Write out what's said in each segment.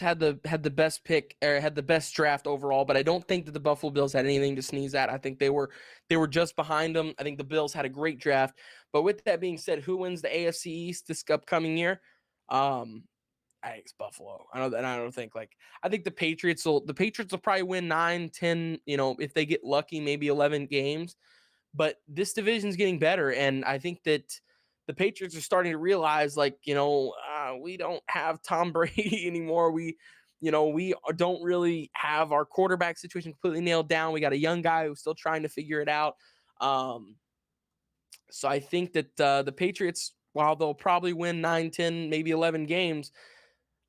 had the best pick or had the best draft overall, but I don't think that the Buffalo Bills had anything to sneeze at. I think they were just behind them. I think the Bills had a great draft. But with that being said, who wins the AFC East this upcoming year? I think it's Buffalo. I think the Patriots will probably win 9, 10, if they get lucky, maybe 11 games. But this division's getting better, and I think that the Patriots are starting to realize, we don't have Tom Brady anymore. We don't really have our quarterback situation completely nailed down. We got a young guy who's still trying to figure it out. Um, so I think that the Patriots, while they'll probably win 9, 10, maybe 11 games,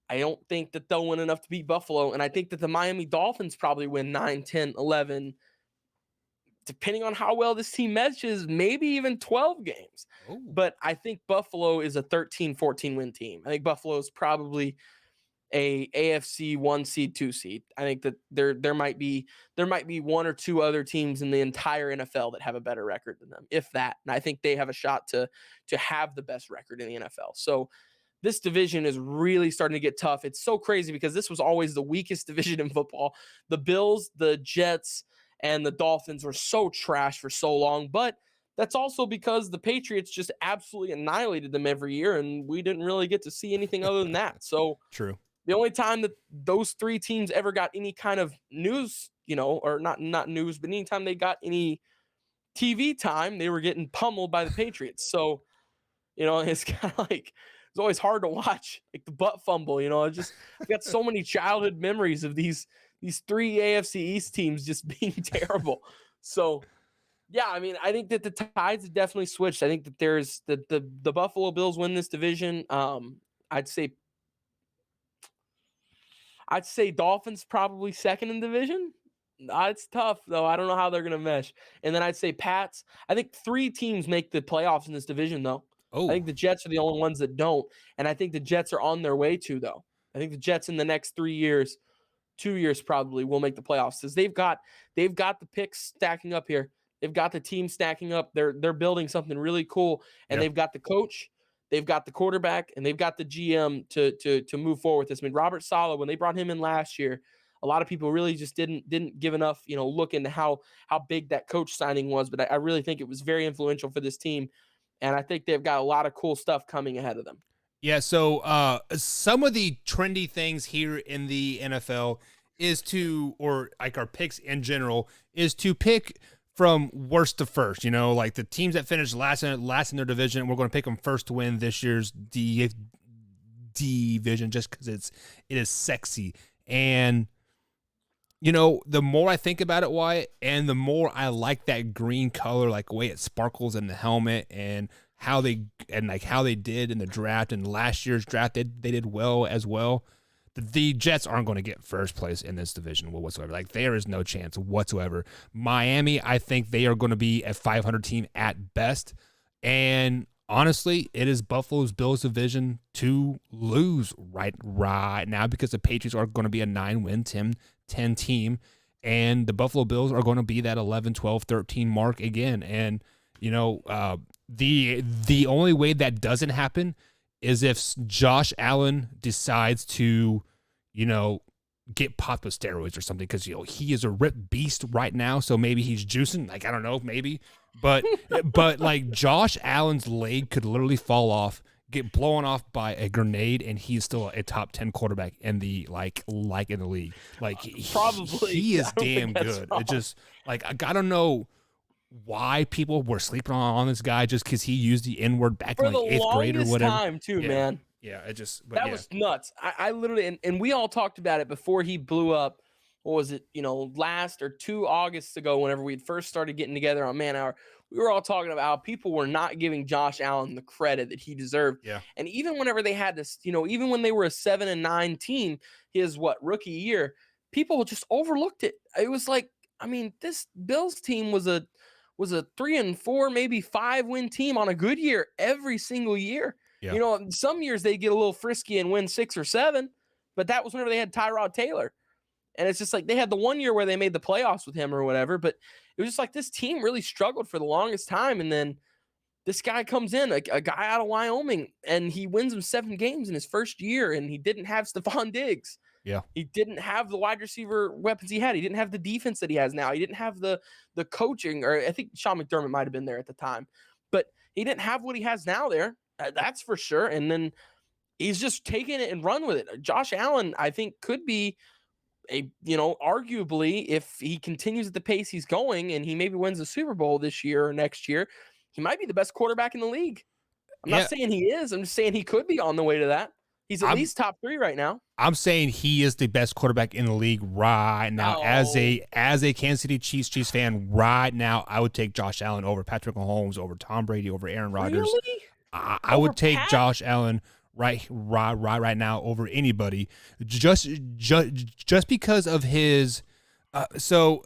I don't think that they'll win enough to beat Buffalo. And I think that the Miami Dolphins probably win 9, 10, 11, depending on how well this team meshes, maybe even 12 games. Oh, But I think Buffalo is a 13, 14 win team. I think Buffalo is probably a AFC 1 seed, 2 seed. I think that there might be one or two other teams in the entire NFL that have a better record than them, if that. And I think they have a shot to have the best record in the NFL. So this division is really starting to get tough. It's so crazy because this was always the weakest division in football. The Bills, the Jets, and the Dolphins were so trash for so long, but that's also because the Patriots just absolutely annihilated them every year, and we didn't really get to see anything other than that. So true. the only time that those three teams ever got any kind of news, or not news, but anytime they got any TV time, they were getting pummeled by the Patriots. So, it's kind of like it's always hard to watch, like the butt fumble. I've got so many childhood memories of these three AFC East teams just being terrible. So, yeah, I mean, I think that the tides have definitely switched. I think that there's the Buffalo Bills win this division. I'd say I'd say Dolphins probably second in division. It's tough though. I don't know how they're gonna mesh. And then I'd say Pats. I think three teams make the playoffs in this division though. I Oh, think the Jets are the only ones that don't, and I think the Jets are on their way to though. I think the Jets in the next 3 years, 2 years probably will make the playoffs because they've got the picks stacking up here. They've got the team stacking up. They're building something really cool, and yeah. they've got the coach, they've got the quarterback, and they've got the GM to move forward with this. I mean, Robert Saleh, when they brought him in last year, a lot of people really just didn't give enough look into how big that coach signing was. But I really think it was very influential for this team, and I think they've got a lot of cool stuff coming ahead of them. Yeah, so some of the trendy things here in the NFL is to, or like our picks in general, is to pick from worst to first. Like the teams that finished last in their division, we're going to pick them first to win this year's division just because it is sexy. And the more I think about it, Wyatt, and the more I like that green color, like the way it sparkles in the helmet, and how they did in the draft and last year's draft, they did well as well. The Jets aren't going to get first place in this division whatsoever. Like there is no chance whatsoever. Miami, I think they are going to be a 500 team at best, and honestly, it is Buffalo's Bills division to lose right now because the Patriots are going to be a 9-win 10 team, and the Buffalo Bills are going to be that 11, 12, 13 mark again. And the only way that doesn't happen is if Josh Allen decides to, get popped with steroids or something, because he is a ripped beast right now. So maybe he's juicing. Like I don't know, maybe, but like Josh Allen's leg could literally fall off, get blown off by a grenade, and he's still a top 10 quarterback in the like in the league. Like Probably. he is I don't damn think that's good. wrong. It just like I don't know why people were sleeping on this guy just because he used the N-word back For in the like 8th grade or longest whatever. time, too, Yeah. man. Yeah, it just but That yeah. was nuts. I literally, and we all talked about it before he blew up. What was it, last or 2 Augusts ago, whenever we had first started getting together on Man Hour, we were all talking about how people were not giving Josh Allen the credit that he deserved. Yeah. And even whenever they had this, even when they were a 7-9 team, his rookie year, people just overlooked it. It was like, I mean, this Bills team was a 3-4, maybe 5-win team on a good year every single year. Yeah. Some years they get a little frisky and win 6 or 7, but that was whenever they had Tyrod Taylor. And it's just like they had the one year where they made the playoffs with him or whatever, but it was just like this team really struggled for the longest time. And then this guy comes in, a guy out of Wyoming, and he wins them 7 games in his first year, and he didn't have Stephon Diggs. Yeah. He didn't have the wide receiver weapons he had. He didn't have the defense that he has now. He didn't have the coaching, or I think Sean McDermott might have been there at the time, but he didn't have what he has now there. That's for sure. And then he's just taking it and run with it. Josh Allen, I think, could be arguably, if he continues at the pace he's going and he maybe wins the Super Bowl this year or next year, he might be the best quarterback in the league. I'm not Yeah. saying he is. I'm just saying he could be on the way to that. He's at I'm least top 3 right now. I'm saying he is the best quarterback in the league right now. No. As a Kansas City Chiefs fan right now, I would take Josh Allen over Patrick Mahomes, over Tom Brady, over Aaron Rodgers. Really? I would take Josh Allen right now over anybody, just because of his so